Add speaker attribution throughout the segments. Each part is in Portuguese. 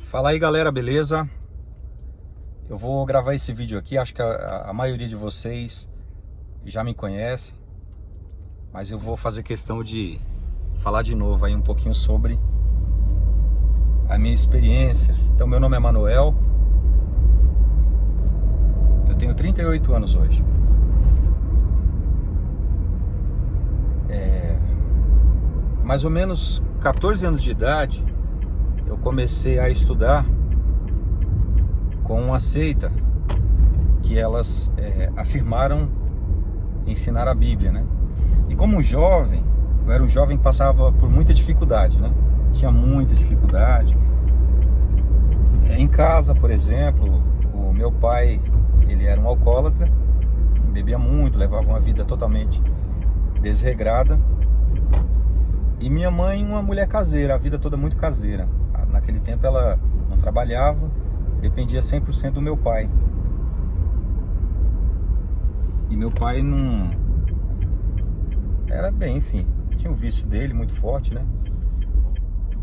Speaker 1: Fala aí galera, beleza? Eu vou gravar esse vídeo aqui, acho que a maioria de vocês já me conhece, mas eu vou fazer questão de falar de novo aí um pouquinho sobre a minha experiência. Então, meu nome é Manuel, eu tenho 38 anos hoje. Mais ou menos 14 anos de idade, eu comecei a estudar com uma seita que elas afirmaram ensinar a Bíblia, né? E como jovem, eu era um jovem que passava por muita dificuldade, né? Tinha muita dificuldade. Em casa, por exemplo, o meu pai, ele era um alcoólatra, bebia muito, levava uma vida totalmente desregrada. E minha mãe, uma mulher caseira, a vida toda muito caseira. Naquele tempo ela não trabalhava, dependia 100% do meu pai. E meu pai não... Era bem, enfim, tinha um vício dele muito forte, né?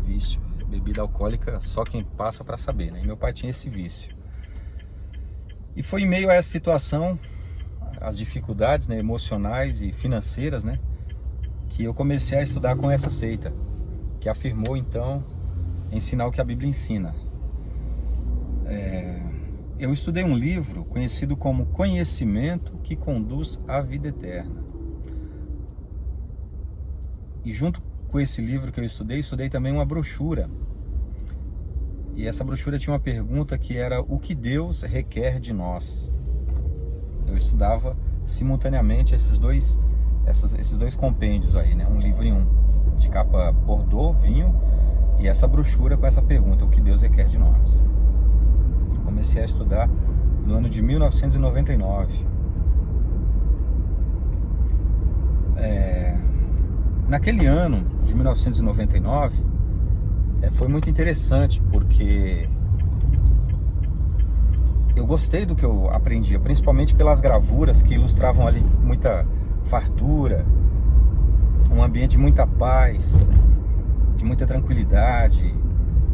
Speaker 1: Vício, bebida alcoólica, só quem passa pra saber, né? E meu pai tinha esse vício. E foi em meio a essa situação, as dificuldades, né, emocionais e financeiras, né, que eu comecei a estudar com essa seita, que afirmou então ensinar o que a Bíblia ensina. Eu estudei um livro conhecido como Conhecimento que Conduz à Vida Eterna. E junto com esse livro que eu estudei também uma brochura. E essa brochura tinha uma pergunta que era: o que Deus requer de nós? Eu estudava simultaneamente esses dois compêndios aí, né? Um livro em um, de capa bordô, vinho, e essa brochura com essa pergunta: o que Deus requer de nós? Comecei a estudar no ano de 1999. Naquele ano de 1999 foi muito interessante, porque eu gostei do que eu aprendia, principalmente pelas gravuras que ilustravam ali muita fartura, um ambiente de muita paz, de muita tranquilidade.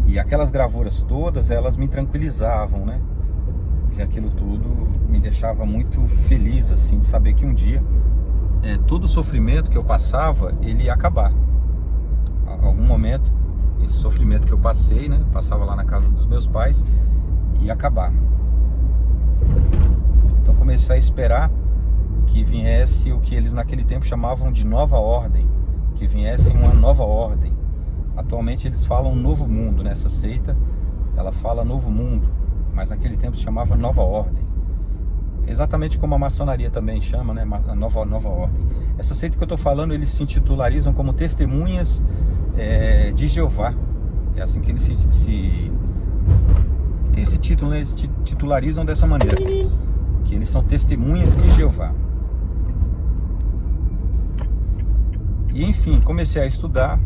Speaker 1: E aquelas gravuras todas, elas me tranquilizavam, né? E aquilo tudo me deixava muito feliz, assim, de saber que um dia todo o sofrimento que eu passava, ele ia acabar. A algum momento, esse sofrimento que eu passei, né? Passava lá na casa dos meus pais, ia acabar. Então comecei a esperar que viesse o que eles naquele tempo chamavam de nova ordem, que viesse uma nova ordem. Atualmente eles falam novo mundo, nessa seita ela fala novo mundo, mas naquele tempo se chamava nova ordem. Exatamente como a maçonaria também chama, né? Nova ordem. Essa seita que eu estou falando, eles se intitularizam como testemunhas de Jeová. É assim que eles tem esse título, né? Eles titularizam dessa maneira, que eles são testemunhas de Jeová. E enfim, comecei a estudar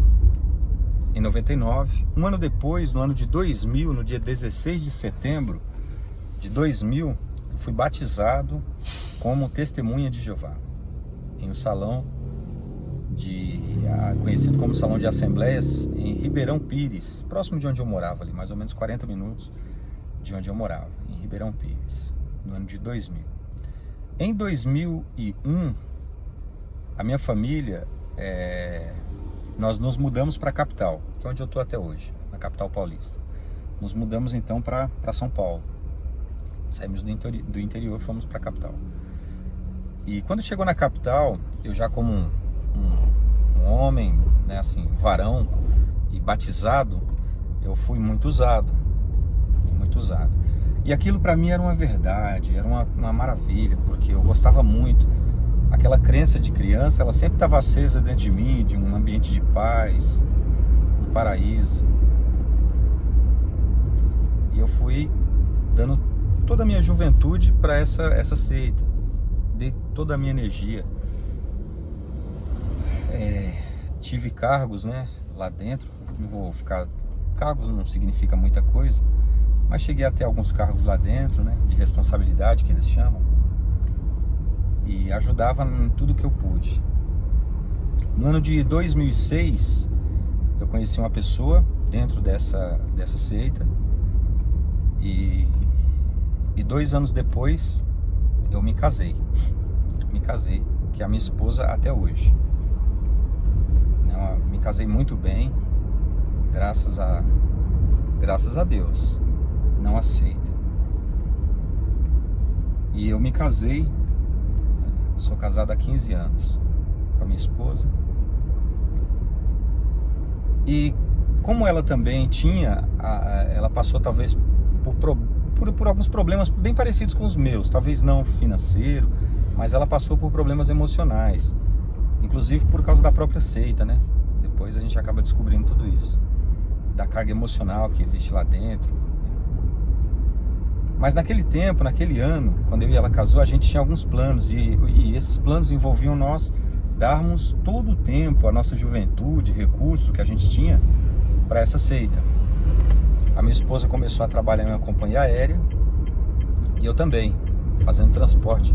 Speaker 1: em 99. Um ano depois, no ano de 2000, no dia 16 de setembro de 2000, eu fui batizado como testemunha de Jeová em um salão conhecido como Salão de Assembleias em Ribeirão Pires, próximo de onde eu morava ali, mais ou menos 40 minutos de onde eu morava, em Ribeirão Pires, no ano de 2000. Em 2001, a minha família, nós nos mudamos para a capital, que é onde eu estou até hoje, na capital paulista. Nos mudamos então para São Paulo. Saímos do interior e fomos para a capital. E quando chegou na capital, eu já como um homem, né, assim, varão e batizado, eu fui muito usado. Muito usado. E aquilo para mim era uma verdade, era uma maravilha, porque eu gostava muito. Aquela crença de criança, ela sempre estava acesa dentro de mim, de um ambiente de paz, um paraíso. E eu fui dando toda a minha juventude para essa seita. Dei toda a minha energia. Tive cargos, né, lá dentro. Não vou ficar... Cargos não significa muita coisa, mas cheguei a ter alguns cargos lá dentro, né, de responsabilidade, que eles chamam. E ajudava em tudo que eu pude. No ano de 2006, eu conheci uma pessoa dentro dessa seita, E 2 anos depois eu me casei, que é a minha esposa até hoje. Me casei muito bem, graças a Deus, não aceita. E eu me casei, sou casado há 15 anos com a minha esposa. E como ela também ela passou talvez por alguns problemas bem parecidos com os meus, talvez não financeiro, mas ela passou por problemas emocionais, inclusive por causa da própria seita, né? Depois a gente acaba descobrindo tudo isso, da carga emocional que existe lá dentro. Mas naquele tempo, naquele ano, quando eu e ela casou, a gente tinha alguns planos, e esses planos envolviam nós darmos todo o tempo, a nossa juventude, recursos que a gente tinha para essa seita. A minha esposa começou a trabalhar em uma companhia aérea, e eu também, fazendo transporte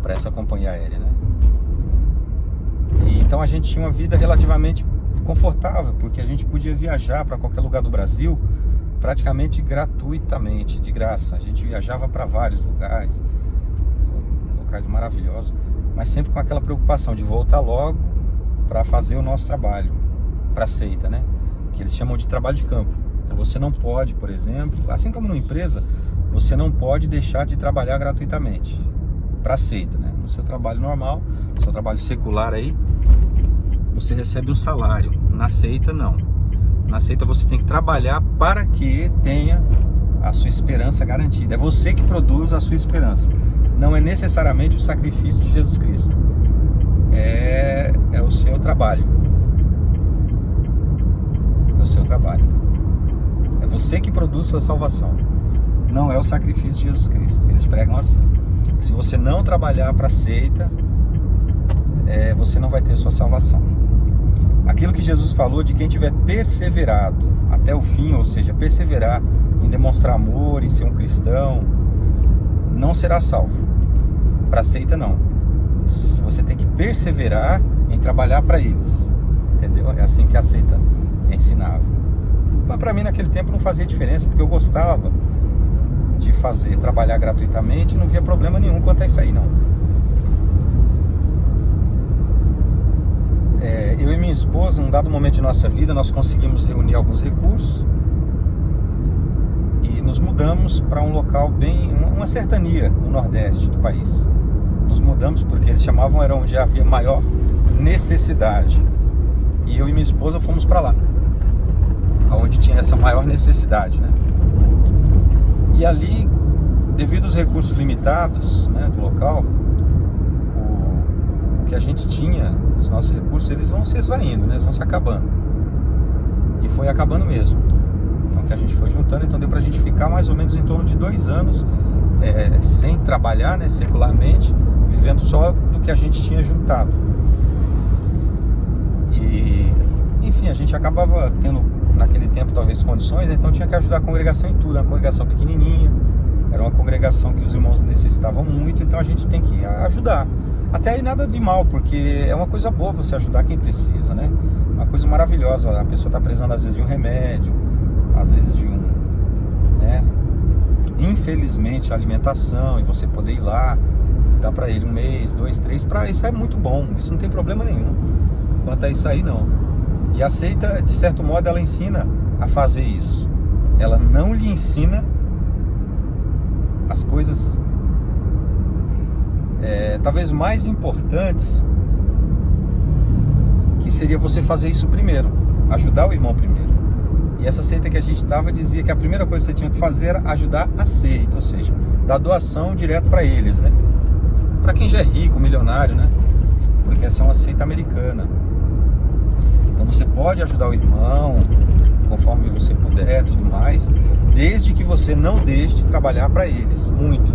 Speaker 1: para essa companhia aérea, né? E então a gente tinha uma vida relativamente confortável, porque a gente podia viajar para qualquer lugar do Brasil praticamente gratuitamente, de graça. A gente viajava para vários locais maravilhosos, mas sempre com aquela preocupação de voltar logo para fazer o nosso trabalho para a seita, né? Que eles chamam de trabalho de campo. Então você não pode, por exemplo, assim como numa empresa, você não pode deixar de trabalhar gratuitamente para a seita, né? No seu trabalho normal, no seu trabalho secular aí, você recebe um salário. Na seita, não. Na seita você tem que trabalhar para que tenha a sua esperança garantida. É você que produz a sua esperança. Não é necessariamente o sacrifício de Jesus Cristo. É o seu trabalho. É o seu trabalho. É você que produz sua salvação. Não é o sacrifício de Jesus Cristo. Eles pregam assim. Se você não trabalhar para a seita, você não vai ter sua salvação. Aquilo que Jesus falou de quem tiver perseverado até o fim, ou seja, perseverar em demonstrar amor, em ser um cristão, não será salvo. Para a seita não. Você tem que perseverar em trabalhar para eles. Entendeu? É assim que a seita ensinava. Mas para mim naquele tempo não fazia diferença, porque eu gostava de trabalhar gratuitamente e não via problema nenhum quanto a isso aí não. Eu e minha esposa, num dado momento de nossa vida, nós conseguimos reunir alguns recursos e nos mudamos para um local uma serrania no nordeste do país. Nos mudamos porque eles chamavam, era onde havia maior necessidade. E eu e minha esposa fomos para lá, onde tinha essa maior necessidade, né? E ali, devido aos recursos limitados, né, do local, o que a gente tinha, os nossos recursos, eles vão se esvaindo, né? Eles vão se acabando. E foi acabando mesmo. Então que a gente foi juntando, então deu pra gente ficar mais ou menos em torno de 2 anos sem trabalhar, né, secularmente, vivendo só do que a gente tinha juntado. E enfim, a gente acabava tendo naquele tempo talvez condições, né? Então tinha que ajudar a congregação em tudo. Era uma congregação pequenininha, era uma congregação que os irmãos necessitavam muito, então a gente tem que ajudar. Até aí nada de mal, porque é uma coisa boa você ajudar quem precisa, né? Uma coisa maravilhosa. A pessoa está precisando às vezes de um remédio, às vezes de né? Infelizmente alimentação, e você poder ir lá, dar para ele 1 mês, 2, 3, isso é muito bom. Isso não tem problema nenhum. Quanto a isso aí não. E a seita, de certo modo, ela ensina a fazer isso. Ela não lhe ensina as coisas talvez mais importantes, que seria você fazer isso primeiro, ajudar o irmão primeiro. E essa seita que a gente estava dizia que a primeira coisa que você tinha que fazer era ajudar a seita, ou seja, dar doação direto para eles, né? Para quem já é rico, milionário, né? Porque essa é uma seita americana. Então você pode ajudar o irmão conforme você puder, tudo mais, desde que você não deixe de trabalhar para eles muito.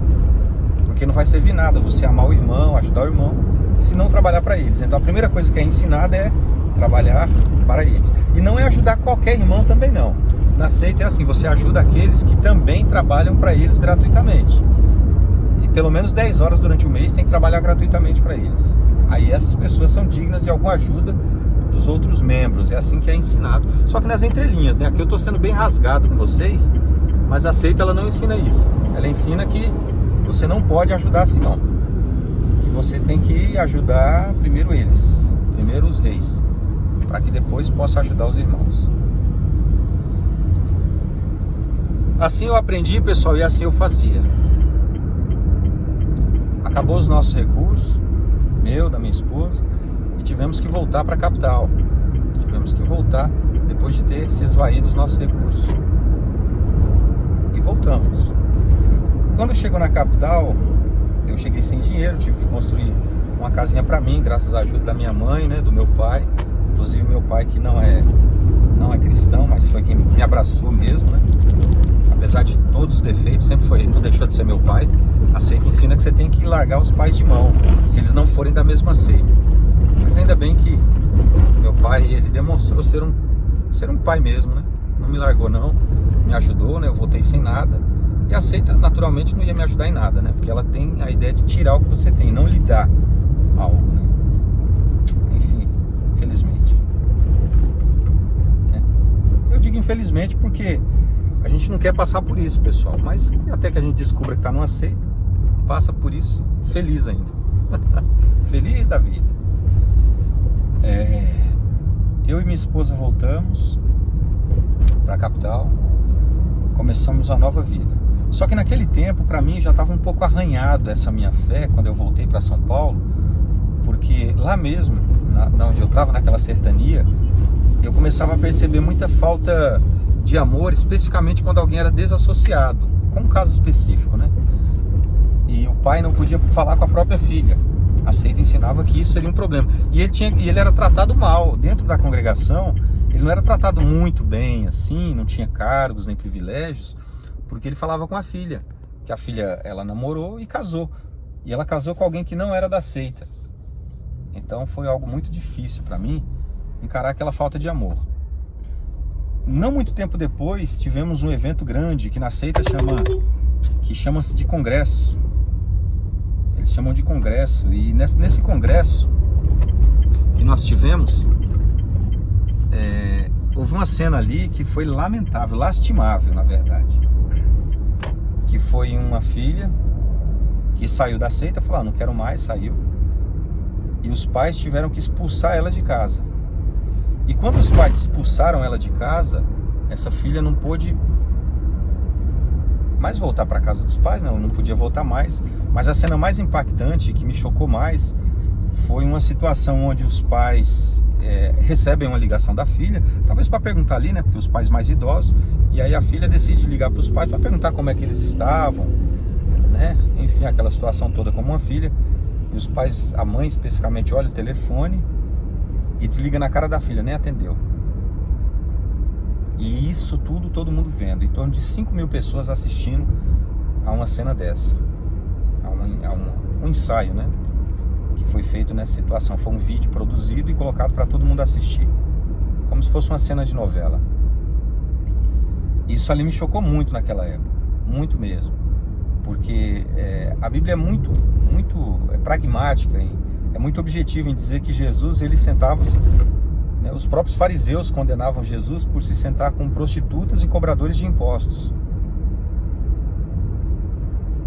Speaker 1: Porque não vai servir nada você amar o irmão, ajudar o irmão, se não trabalhar para eles. Então a primeira coisa que é ensinada é trabalhar para eles. E não é ajudar qualquer irmão também não. Na seita é assim, você ajuda aqueles que também trabalham para eles gratuitamente. E pelo menos 10 horas durante o mês tem que trabalhar gratuitamente para eles. Aí essas pessoas são dignas de alguma ajuda dos outros membros. É assim que é ensinado. Só que nas entrelinhas, né? Aqui eu estou sendo bem rasgado com vocês, Mas a seita, ela não ensina isso. Ela ensina que você não pode ajudar assim não. Que você tem que ajudar primeiro eles, primeiro os reis, para que depois possa ajudar os irmãos. Assim eu aprendi, pessoal, e assim eu fazia. Acabou os nossos recursos, meu, da minha esposa, e tivemos que voltar para a capital. Tivemos que voltar depois de ter se esvaído os nossos recursos. E voltamos. Quando chegou na capital, eu cheguei sem dinheiro, tive que construir uma casinha para mim, graças à ajuda da minha mãe, né, do meu pai. Inclusive meu pai, que não é cristão, mas foi quem me abraçou mesmo, né? Apesar de todos os defeitos, sempre foi, não deixou de ser meu pai. A seita ensina que você tem que largar os pais de mão, se eles não forem da mesma seita. Mas ainda bem que meu pai, ele demonstrou ser um pai mesmo, né? Não me largou não, me ajudou, né? Eu voltei sem nada. E a seita naturalmente não ia me ajudar em nada, né? Porque ela tem a ideia de tirar o que você tem, não lhe dar algo, né? Enfim, infelizmente. Eu digo infelizmente porque a gente não quer passar por isso, pessoal. Mas até que a gente descubra que está numa seita, passa por isso feliz ainda. Feliz da vida. Eu e minha esposa voltamos para a capital, começamos a nova vida. Só que naquele tempo, para mim, já estava um pouco arranhado essa minha fé quando eu voltei para São Paulo, porque lá mesmo, onde eu estava, naquela sertania, eu começava a perceber muita falta de amor, especificamente quando alguém era desassociado, com um caso específico, né? E o pai não podia falar com a própria filha. A seita ensinava que isso seria um problema. E ele era tratado mal. Dentro da congregação, ele não era tratado muito bem, assim, não tinha cargos nem privilégios, porque ele falava com a filha, que a filha, ela namorou e casou. E ela casou com alguém que não era da seita. Então foi algo muito difícil para mim encarar aquela falta de amor. Não muito tempo depois, tivemos um evento grande que na seita chama-se de congresso. Eles chamam de congresso. E nesse congresso que nós tivemos, houve uma cena ali que foi lamentável, lastimável, na verdade. Que foi uma filha que saiu da seita, falou, não quero mais, saiu. E os pais tiveram que expulsar ela de casa. E quando os pais expulsaram ela de casa, essa filha não pôde mais voltar para a casa dos pais, né? Ela não podia voltar mais. Mas a cena mais impactante, que me chocou mais, foi uma situação onde os pais recebem uma ligação da filha, talvez para perguntar ali, né? Porque os pais mais idosos, e aí a filha decide ligar para os pais para perguntar como é que eles estavam, né? Enfim, aquela situação toda como uma filha. E os pais, a mãe especificamente, olha o telefone e desliga na cara da filha, nem atendeu. E isso tudo, todo mundo vendo. Em torno de 5.000 pessoas assistindo a uma cena dessa. A um ensaio, né? Que foi feito nessa situação. Foi um vídeo produzido e colocado para todo mundo assistir. Como se fosse uma cena de novela. Isso ali me chocou muito naquela época. Muito mesmo. Porque a Bíblia é muito pragmática e é muito objetiva em dizer que Jesus, ele sentava-se, né, os próprios fariseus condenavam Jesus por se sentar com prostitutas e cobradores de impostos.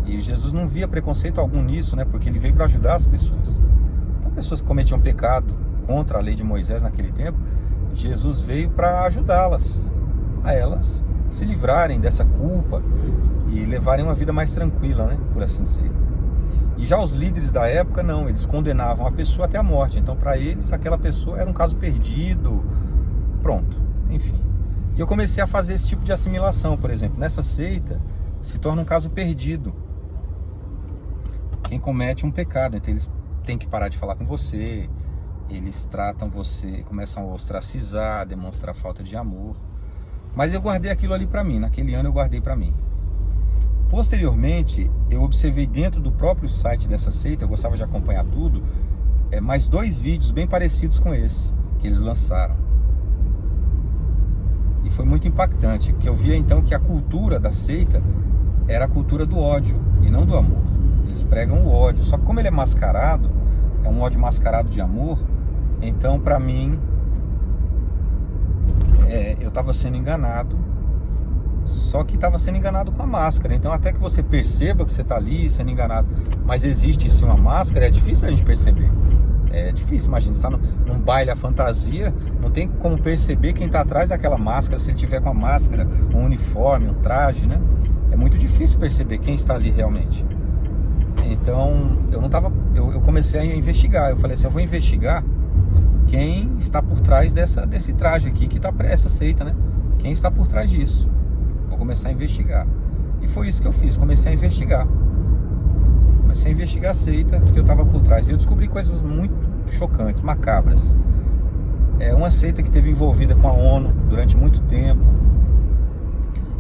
Speaker 1: E Jesus não via preconceito algum nisso, né, porque ele veio para ajudar as pessoas. Então, pessoas que cometiam pecado contra a lei de Moisés naquele tempo, Jesus veio para ajudá-las, a elas se livrarem dessa culpa e levarem uma vida mais tranquila, né, por assim dizer. E já os líderes da época, não, eles condenavam a pessoa até a morte. Então, para eles, aquela pessoa era um caso perdido, pronto, enfim. E eu comecei a fazer esse tipo de assimilação, por exemplo. Nessa seita, se torna um caso perdido quem comete um pecado. Então, eles têm que parar de falar com você, eles tratam você, começam a ostracizar, demonstrar falta de amor. Mas eu guardei aquilo ali para mim, naquele ano eu guardei para mim. Posteriormente, eu observei dentro do próprio site dessa seita, eu gostava de acompanhar tudo, mais 2 vídeos bem parecidos com esse, que eles lançaram. E foi muito impactante, porque eu via então que a cultura da seita era a cultura do ódio e não do amor. Eles pregam o ódio, só que como ele é mascarado, é um ódio mascarado de amor, então para mim, eu estava sendo enganado só que estava sendo enganado com a máscara. Então até que você perceba que você está ali sendo enganado, mas existe sim uma máscara, é difícil a gente perceber. É difícil, imagina, você está num baile à fantasia, não tem como perceber quem está atrás daquela máscara, se ele tiver com a máscara, um uniforme, um traje, né? É muito difícil perceber quem está ali realmente. Então, eu comecei a investigar, eu falei assim, eu vou investigar quem está por trás desse traje aqui, que está para essa seita, né? Quem está por trás disso? Vou começar a investigar. E foi isso que eu fiz, comecei a investigar. Comecei a investigar a seita que eu estava por trás. E eu descobri coisas muito chocantes, macabras. É uma seita que esteve envolvida com a ONU durante muito tempo.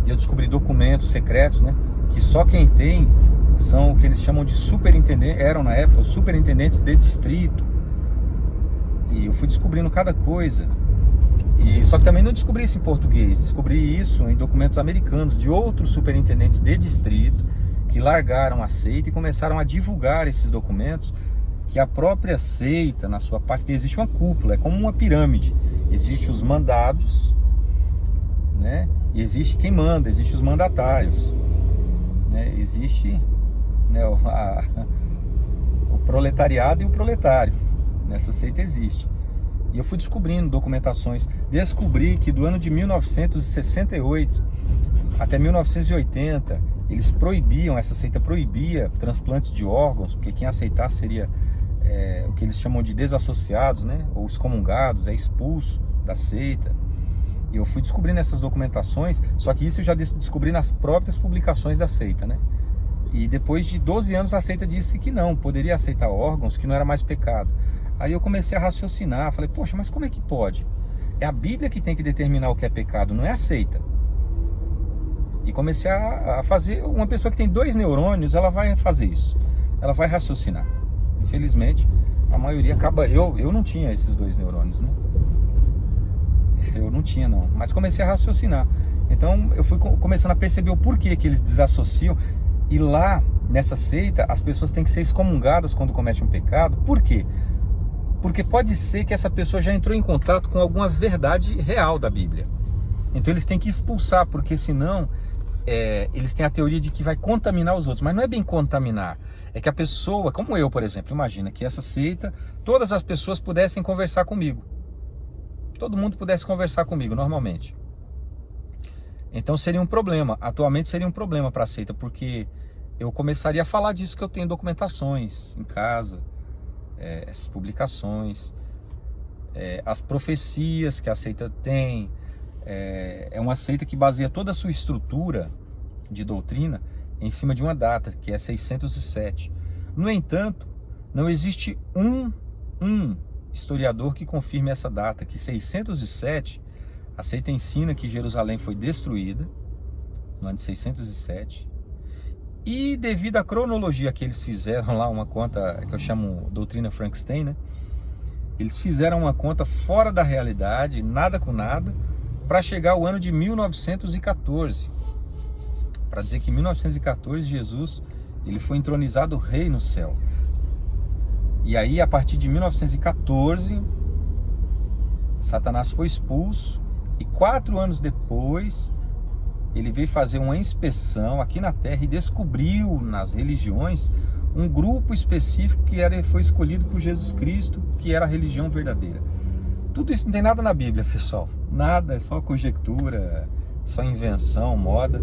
Speaker 1: E eu descobri documentos secretos, né? Que só quem tem são o que eles chamam de superintendentes, eram na época os superintendentes de distrito. E eu fui descobrindo cada coisa. E só que também não descobri isso em português, descobri isso em documentos americanos de outros superintendentes de distrito que largaram a seita e começaram a divulgar esses documentos, que a própria seita, na sua parte, existe uma cúpula, é como uma pirâmide. Existem os mandados, né? E existe quem manda, existem os mandatários, né? Existe, né, o proletariado e o proletário. Nessa seita existe. E eu fui descobrindo documentações. Descobri que do ano de 1968 até 1980, eles proibiam, essa seita proibia transplantes de órgãos, porque quem aceitasse seria o que eles chamam de desassociados, né? Ou excomungados, é expulso da seita. E eu fui descobrindo essas documentações, só que isso eu já descobri nas próprias publicações da seita, né? E depois de 12 anos a seita disse que não, poderia aceitar órgãos, que não era mais pecado. Aí eu comecei a raciocinar, falei, poxa, mas como é que pode? É a Bíblia que tem que determinar o que é pecado, não é a seita. E comecei a fazer, uma pessoa que tem 2 neurônios, ela vai fazer isso. Ela vai raciocinar. Infelizmente, a maioria acaba... Eu não tinha esses 2 neurônios, né? Eu não tinha, não. Mas comecei a raciocinar. Então, eu fui começando a perceber o porquê que eles desassociam. E lá, nessa seita, as pessoas têm que ser excomungadas quando cometem um pecado. Por quê? Porque pode ser que essa pessoa já entrou em contato com alguma verdade real da Bíblia. Então eles têm que expulsar, porque senão eles têm a teoria de que vai contaminar os outros. Mas não é bem contaminar. É que a pessoa, como eu, por exemplo, imagina que essa seita, todas as pessoas pudessem conversar comigo. Todo mundo pudesse conversar comigo normalmente. Então seria um problema. Atualmente seria um problema para a seita, porque eu começaria a falar disso, que eu tenho documentações em casa. Essas publicações, as profecias que a seita tem. É uma seita que baseia toda a sua estrutura de doutrina em cima de uma data, que é 607. No entanto, não existe um historiador que confirme essa data, que 607, a seita ensina que Jerusalém foi destruída no ano de 607. E devido à cronologia que eles fizeram lá, uma conta que eu chamo doutrina Frankenstein, né? Eles fizeram uma conta fora da realidade, nada com nada, para chegar ao ano de 1914. Para dizer que em 1914 Jesus ele foi entronizado rei no céu. E aí, a partir de 1914, Satanás foi expulso, e 4 anos depois ele veio fazer uma inspeção aqui na Terra e descobriu nas religiões um grupo específico que foi escolhido por Jesus Cristo, que era a religião verdadeira. Tudo isso não tem nada na Bíblia, pessoal. Nada, é só conjectura, só invenção, moda.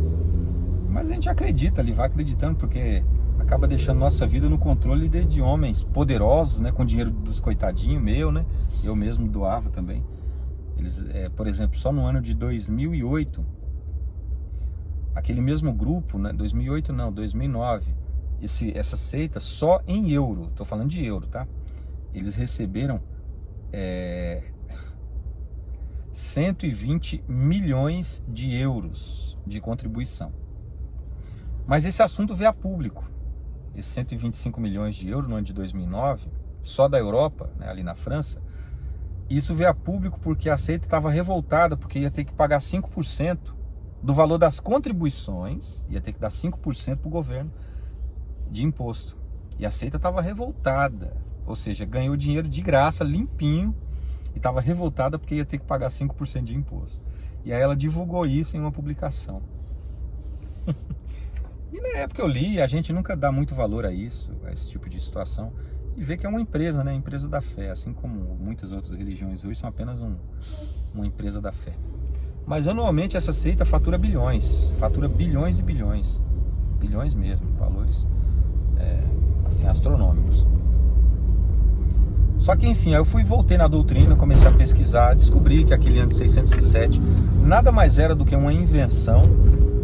Speaker 1: Mas a gente acredita ali, vai acreditando, porque acaba deixando nossa vida no controle de homens poderosos, né, com dinheiro dos coitadinhos, meu, né? Eu mesmo doava também. Eles, por exemplo, só no ano de 2008, aquele mesmo grupo, né, 2008 não, 2009, essa seita só em euro, tô falando de euro, tá? Eles receberam 120 milhões de euros de contribuição. Mas esse assunto veio a público. Esses 125 milhões de euros no ano de 2009, só da Europa, né, ali na França, isso veio a público porque a seita estava revoltada, porque ia ter que pagar 5% do valor das contribuições, ia ter que dar 5% para o governo de imposto. E a seita estava revoltada, ou seja, ganhou dinheiro de graça, limpinho, e estava revoltada porque ia ter que pagar 5% de imposto. E aí ela divulgou isso em uma publicação. E na época eu li, a gente nunca dá muito valor a isso, a esse tipo de situação, e vê que é uma empresa, né? Empresa da fé, assim como muitas outras religiões hoje são apenas uma empresa da fé. Mas anualmente essa seita fatura bilhões e bilhões, bilhões mesmo, valores assim, astronômicos. Só que enfim, aí eu voltei na doutrina, comecei a pesquisar, descobri que aquele ano de 607 nada mais era do que uma invenção,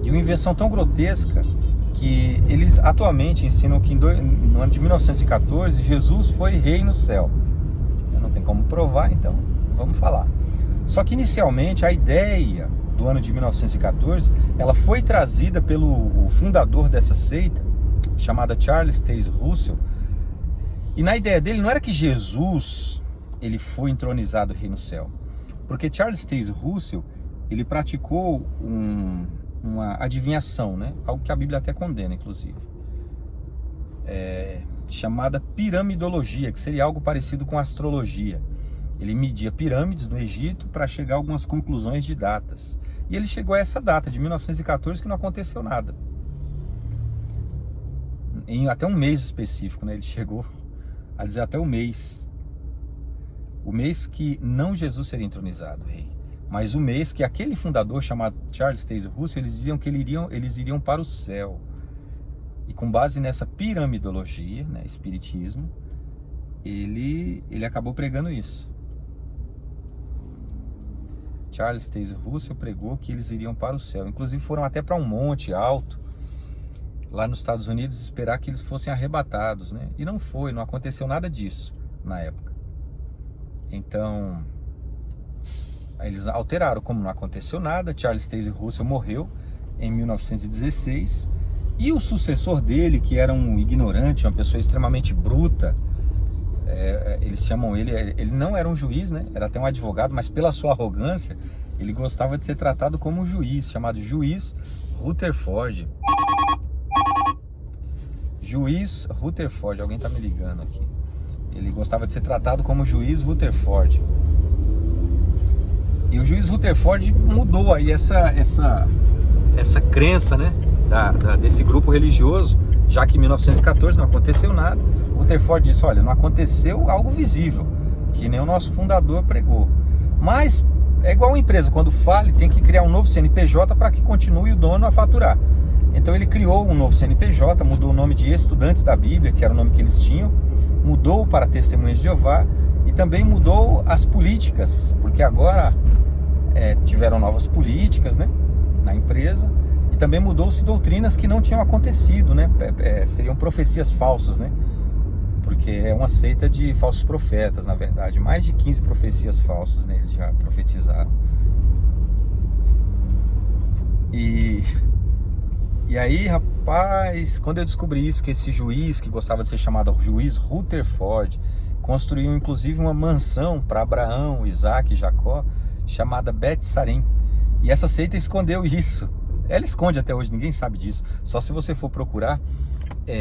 Speaker 1: e uma invenção tão grotesca que eles atualmente ensinam que no ano de 1914 Jesus foi rei no céu. Não tem como provar, então vamos falar. Só que inicialmente a ideia do ano de 1914, ela foi trazida pelo fundador dessa seita, chamada Charles Taze Russell, e na ideia dele não era que Jesus ele foi entronizado rei no céu, porque Charles Taze Russell ele praticou uma adivinhação, né? Algo que a Bíblia até condena, inclusive, chamada piramidologia, que seria algo parecido com astrologia. Ele media pirâmides no Egito para chegar a algumas conclusões de datas. E ele chegou a essa data, de 1914, que não aconteceu nada. Em até um mês específico, né? Ele chegou a dizer até o mês. O mês que não Jesus seria entronizado rei, mas o mês que aquele fundador chamado Charles Taze Russell, eles diziam que eles iriam para o céu. E com base nessa piramidologia, né, espiritismo, ele acabou pregando isso. Charles Taze Russell pregou que eles iriam para o céu. Inclusive foram até para um monte alto, lá nos Estados Unidos, esperar que eles fossem arrebatados, né? E não foi, não aconteceu nada disso na época. Então, aí eles alteraram, como não aconteceu nada. Charles Taze Russell morreu em 1916. E o sucessor dele, que era um ignorante, uma pessoa extremamente bruta, eles chamam ele não era um juiz, né? Era até um advogado, mas pela sua arrogância, ele gostava de ser tratado como um juiz, chamado Juiz Rutherford. Juiz Rutherford, alguém tá me ligando aqui. Ele gostava de ser tratado como Juiz Rutherford. E o Juiz Rutherford mudou aí essa crença, né? Desse grupo religioso, já que em 1914 não aconteceu nada. Rutherford disse, olha, não aconteceu algo visível, que nem o nosso fundador pregou. Mas é igual uma empresa, quando fale, tem que criar um novo CNPJ para que continue o dono a faturar. Então ele criou um novo CNPJ, mudou o nome de Estudantes da Bíblia, que era o nome que eles tinham, mudou para Testemunhas de Jeová e também mudou as políticas, porque agora tiveram novas políticas, né, na empresa. E também mudou-se doutrinas que não tinham acontecido, né? Seriam profecias falsas, né? Porque é uma seita de falsos profetas, na verdade. Mais de 15 profecias falsas, né? Eles já profetizaram. E aí, rapaz, quando eu descobri isso, que esse juiz, que gostava de ser chamado Juiz Rutherford, construiu inclusive uma mansão para Abraão, Isaac e Jacó, chamada Bet Sarim. E essa seita escondeu isso. Ela esconde até hoje, ninguém sabe disso. Só se você for procurar,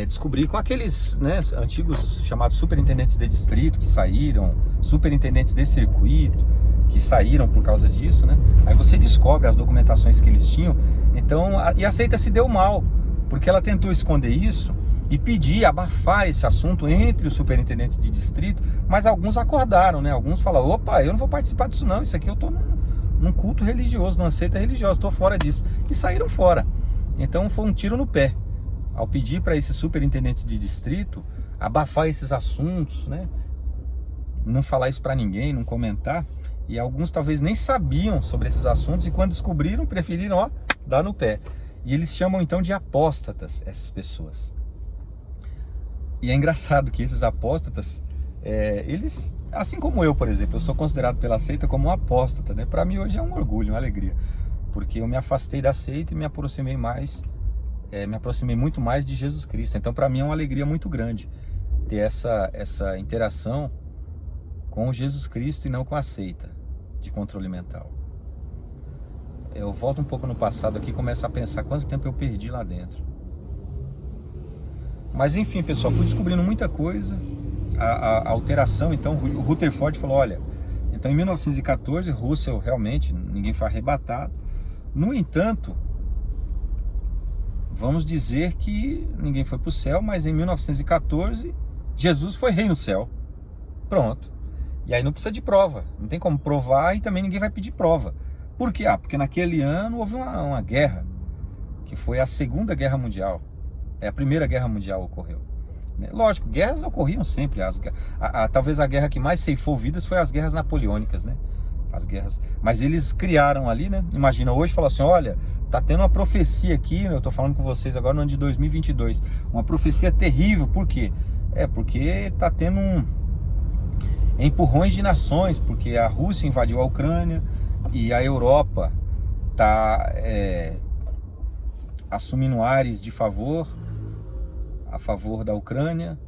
Speaker 1: descobrir com aqueles, né, antigos chamados superintendentes de distrito que saíram, superintendentes de circuito que saíram por causa disso, né? Aí você descobre as documentações que eles tinham. Então, e a seita se deu mal, porque ela tentou esconder isso e pedir, abafar esse assunto entre os superintendentes de distrito, mas alguns acordaram, né? Alguns falaram, opa, eu não vou participar disso não, isso aqui eu tô num culto religioso, numa seita religiosa, estou fora disso. E saíram fora. Então foi um tiro no pé, ao pedir para esses superintendentes de distrito abafar esses assuntos, né? Não falar isso para ninguém, não comentar. E alguns talvez nem sabiam sobre esses assuntos, e quando descobriram, preferiram, dar no pé. E eles chamam então de apóstatas essas pessoas. E é engraçado que esses apóstatas, eles, assim como eu, por exemplo, eu sou considerado pela seita como um apóstata, né? Para mim hoje é um orgulho, uma alegria, porque eu me afastei da seita e me aproximei muito mais de Jesus Cristo. Então para mim é uma alegria muito grande ter essa interação com Jesus Cristo e não com a seita de controle mental. Eu volto um pouco no passado aqui e começo a pensar quanto tempo eu perdi lá dentro. Mas enfim, pessoal, fui descobrindo muita coisa. A alteração, então, o Rutherford falou, olha, então em 1914, Russell realmente, ninguém foi arrebatado. No entanto, vamos dizer que ninguém foi para o céu, mas em 1914 Jesus foi rei no céu. Pronto. E aí não precisa de prova, não tem como provar e também ninguém vai pedir prova. Por quê? Porque naquele ano houve uma guerra, que foi a Segunda Guerra Mundial. A Primeira Guerra Mundial ocorreu. Lógico, guerras ocorriam sempre. Talvez a guerra que mais ceifou vidas foi as guerras napoleônicas, né? As guerras. Mas eles criaram ali, né? Imagina, hoje fala assim, olha, tá tendo uma profecia aqui, eu tô falando com vocês agora no ano de 2022, uma profecia terrível. Por quê? Porque tá tendo empurrões de nações, porque a Rússia invadiu a Ucrânia e a Europa tá assumindo ares de favor a favor da Ucrânia,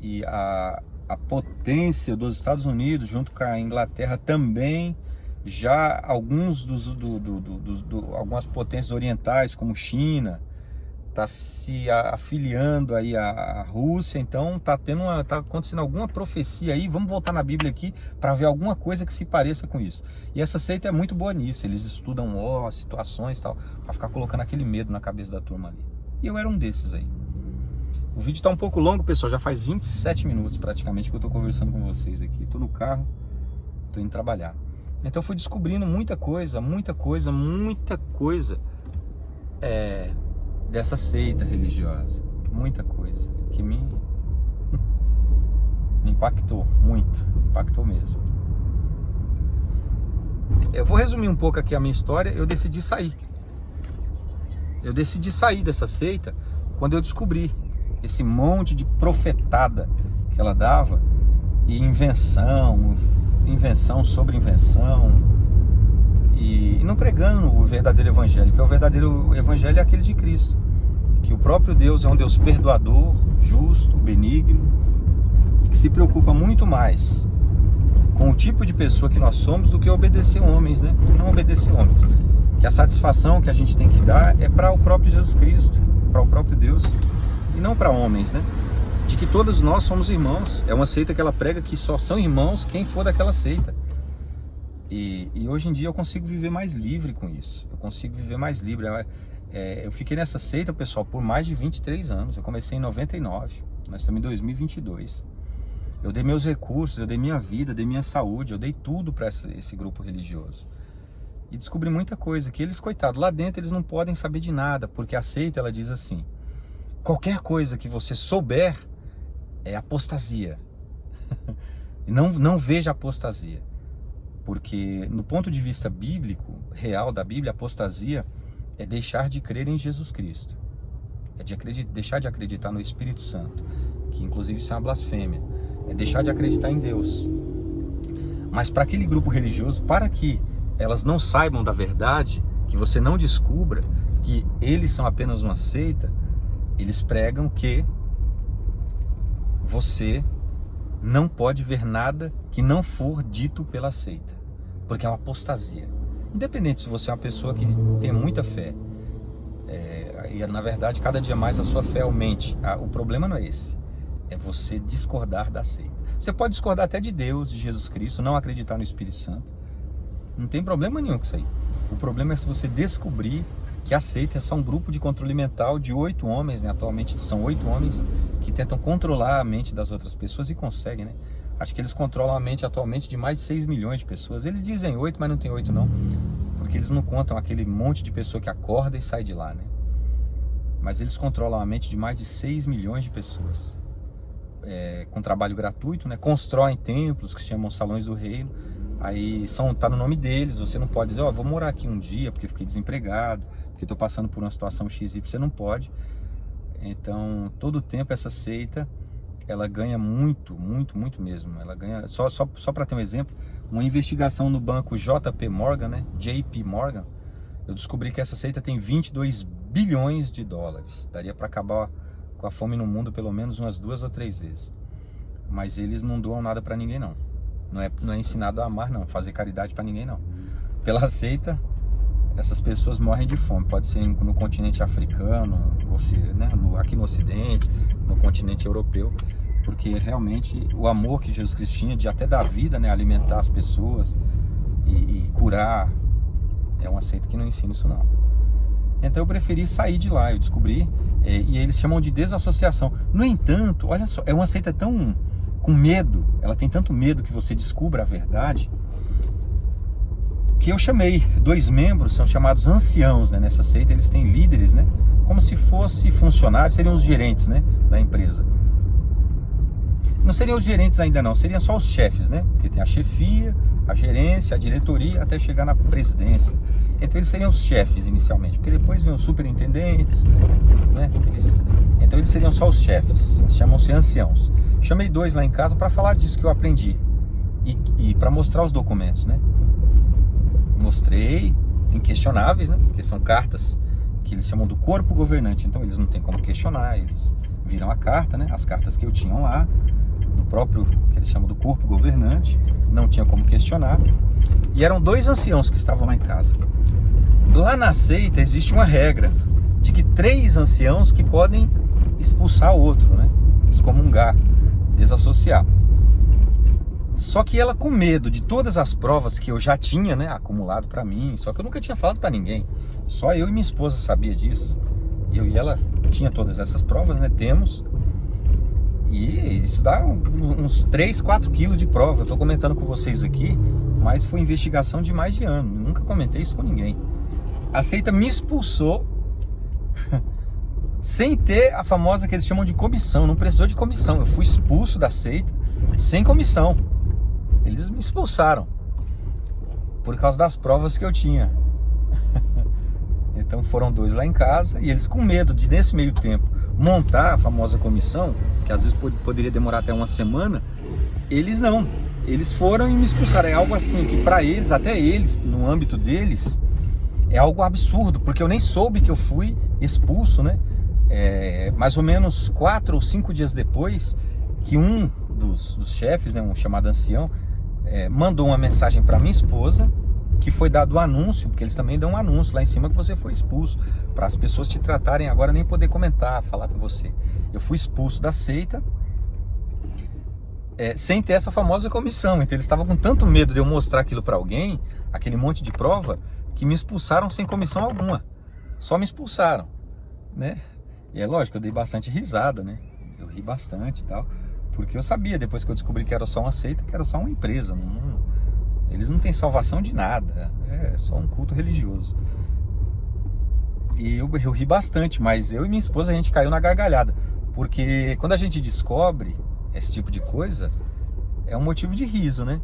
Speaker 1: e a potência dos Estados Unidos junto com a Inglaterra também, já algumas potências orientais como China tá se afiliando aí à Rússia. Então tá acontecendo alguma profecia aí. Vamos voltar na Bíblia aqui para ver alguma coisa que se pareça com isso. E essa seita é muito boa nisso, eles estudam situações e tal, para ficar colocando aquele medo na cabeça da turma ali. E eu era um desses aí. O vídeo está um pouco longo, pessoal, já faz 27 minutos praticamente que eu estou conversando com vocês aqui. Estou no carro, estou indo trabalhar. Então eu fui descobrindo muita coisa dessa seita religiosa. Muita coisa que me impactou muito, impactou mesmo. Eu vou resumir um pouco aqui a minha história. Eu decidi sair dessa seita quando eu descobri esse monte de profetada que ela dava, e invenção sobre invenção, e não pregando o verdadeiro evangelho, que o verdadeiro evangelho é aquele de Cristo, que o próprio Deus é um Deus perdoador, justo, benigno, e que se preocupa muito mais com o tipo de pessoa que nós somos do que obedecer homens, né? Não obedecer homens, que a satisfação que a gente tem que dar é para o próprio Jesus Cristo, para o próprio Deus, e não para homens, né? De que todos nós somos irmãos. É uma seita que ela prega que só são irmãos quem for daquela seita. E hoje em dia eu consigo viver mais livre com isso. Eu consigo viver mais livre. Eu fiquei nessa seita, pessoal, por mais de 23 anos. Eu comecei em 99, nós estamos em 2022. Eu dei meus recursos, eu dei minha vida, dei minha saúde, eu dei tudo para esse grupo religioso. E descobri muita coisa, que eles, coitados, lá dentro eles não podem saber de nada, porque a seita, ela diz assim: qualquer coisa que você souber é apostasia. Não veja apostasia. Porque no ponto de vista bíblico, real da Bíblia, apostasia é deixar de crer em Jesus Cristo. É deixar de acreditar no Espírito Santo, que inclusive isso é uma blasfêmia. É deixar de acreditar em Deus. Mas para aquele grupo religioso, para que elas não saibam da verdade, que você não descubra que eles são apenas uma seita, eles pregam que você não pode ver nada que não for dito pela seita, porque é uma apostasia. Independente se você é uma pessoa que tem muita fé, e na verdade cada dia mais a sua fé aumente, o problema não é esse, é você discordar da seita. Você pode discordar até de Deus, de Jesus Cristo, não acreditar no Espírito Santo, não tem problema nenhum com isso aí. O problema é se você descobrir que a seita é só um grupo de controle mental de 8 homens, né? Atualmente são 8 homens que tentam controlar a mente das outras pessoas e conseguem, né? Acho que eles controlam a mente atualmente de mais de 6 milhões de pessoas. Eles dizem 8, mas não tem 8 não, porque eles não contam aquele monte de pessoa que acorda e sai de lá, né? Mas eles controlam a mente de mais de 6 milhões de pessoas, com trabalho gratuito, né? Constroem templos que se chamam salões do reino. Aí tá no nome deles. Você não pode dizer, vou morar aqui um dia porque fiquei desempregado, porque estou passando por uma situação XY. Você não pode. Então, todo o tempo essa seita, ela ganha muito, muito, muito mesmo. Ela ganha, só para ter um exemplo, uma investigação no banco JP Morgan, né? JP Morgan, eu descobri que essa seita tem 22 bilhões de dólares. Daria para acabar com a fome no mundo pelo menos umas 2 ou 3 vezes. Mas eles não doam nada para ninguém, não. Não é ensinado a amar, não. Fazer caridade para ninguém, não. Pela seita, essas pessoas morrem de fome. Pode ser no continente africano, né? Aqui no ocidente, no continente europeu. Porque realmente o amor que Jesus Cristo tinha de até dar vida, né? Alimentar as pessoas e curar, é uma seita que não ensina isso, não. Então eu preferi sair de lá. Eu descobri, e eles chamam de desassociação. No entanto, olha só, é uma seita tão com medo, ela tem tanto medo que você descubra a verdade, que eu chamei 2 membros, são chamados anciãos, né, nessa seita. Eles têm líderes, né, como se fosse funcionários, seriam os gerentes, né, da empresa. Não seriam os gerentes ainda não, seriam só os chefes, né, porque tem a chefia, a gerência, a diretoria, até chegar na presidência. Então eles seriam os chefes inicialmente, porque depois vem os superintendentes, né, então eles seriam só os chefes, chamam-se anciãos. Chamei 2 lá em casa para falar disso que eu aprendi e para mostrar os documentos, né. Mostrei, inquestionáveis, né? Porque são cartas que eles chamam do corpo governante. Então eles não tem como questionar, eles viram a carta, né? As cartas que eu tinha lá, do próprio, que eles chamam do corpo governante, não tinha como questionar. E eram 2 anciãos que estavam lá em casa. Lá na seita existe uma regra de que 3 anciãos que podem expulsar o outro, né? Excomungar, desassociar. Só que ela, com medo de todas as provas que eu já tinha, né, acumulado para mim, só que eu nunca tinha falado para ninguém, só eu e minha esposa sabia disso. Eu e ela tinha todas essas provas, né, temos, e isso dá uns 3, 4 quilos de prova. Eu tô comentando com vocês aqui, mas foi investigação de mais de ano, nunca comentei isso com ninguém. A seita me expulsou sem ter a famosa que eles chamam de comissão, não precisou de comissão, eu fui expulso da seita sem comissão. Eles me expulsaram por causa das provas que eu tinha. Então foram 2 lá em casa, e eles, com medo de, nesse meio tempo, montar a famosa comissão, que às vezes poderia demorar até uma semana, eles não. Eles foram e me expulsaram. É algo assim que para eles, até eles, no âmbito deles, é algo absurdo, porque eu nem soube que eu fui expulso, né? Mais ou menos 4 ou 5 dias depois, que um dos chefes, né, um chamado ancião, mandou uma mensagem para minha esposa, que foi dado o anúncio, porque eles também dão um anúncio lá em cima que você foi expulso, para as pessoas te tratarem agora, nem poder comentar, falar com você. Eu fui expulso da seita, sem ter essa famosa comissão. Então eles estavam com tanto medo de eu mostrar aquilo para alguém, aquele monte de prova, que me expulsaram sem comissão alguma. Só me expulsaram, né? E é lógico, eu dei bastante risada, né? Eu ri bastante e tal, porque eu sabia, depois que eu descobri que era só uma seita, que era só uma empresa. Eles não têm salvação de nada, é só um culto religioso. E eu ri bastante, mas eu e minha esposa, a gente caiu na gargalhada, porque quando a gente descobre esse tipo de coisa, é um motivo de riso, né?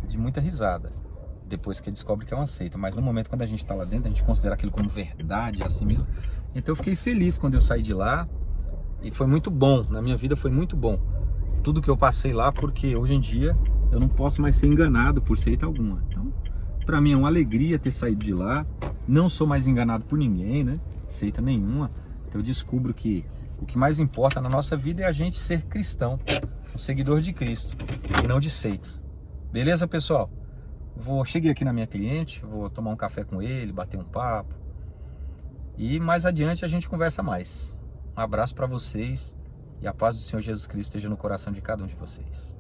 Speaker 1: De muita risada, depois que descobre que é uma seita. Mas no momento, quando a gente tá lá dentro, a gente considera aquilo como verdade, assim mesmo. Então eu fiquei feliz quando eu saí de lá, e foi muito bom, na minha vida foi muito bom tudo que eu passei lá, porque hoje em dia eu não posso mais ser enganado por seita alguma. Então, para mim é uma alegria ter saído de lá, não sou mais enganado por ninguém, né? Seita nenhuma. Então eu descubro que o que mais importa na nossa vida é a gente ser cristão, um seguidor de Cristo, e não de seita. Beleza, pessoal? Cheguei aqui na minha cliente, vou tomar um café com ele, bater um papo, e mais adiante a gente conversa mais. Um abraço para vocês, e a paz do Senhor Jesus Cristo esteja no coração de cada um de vocês.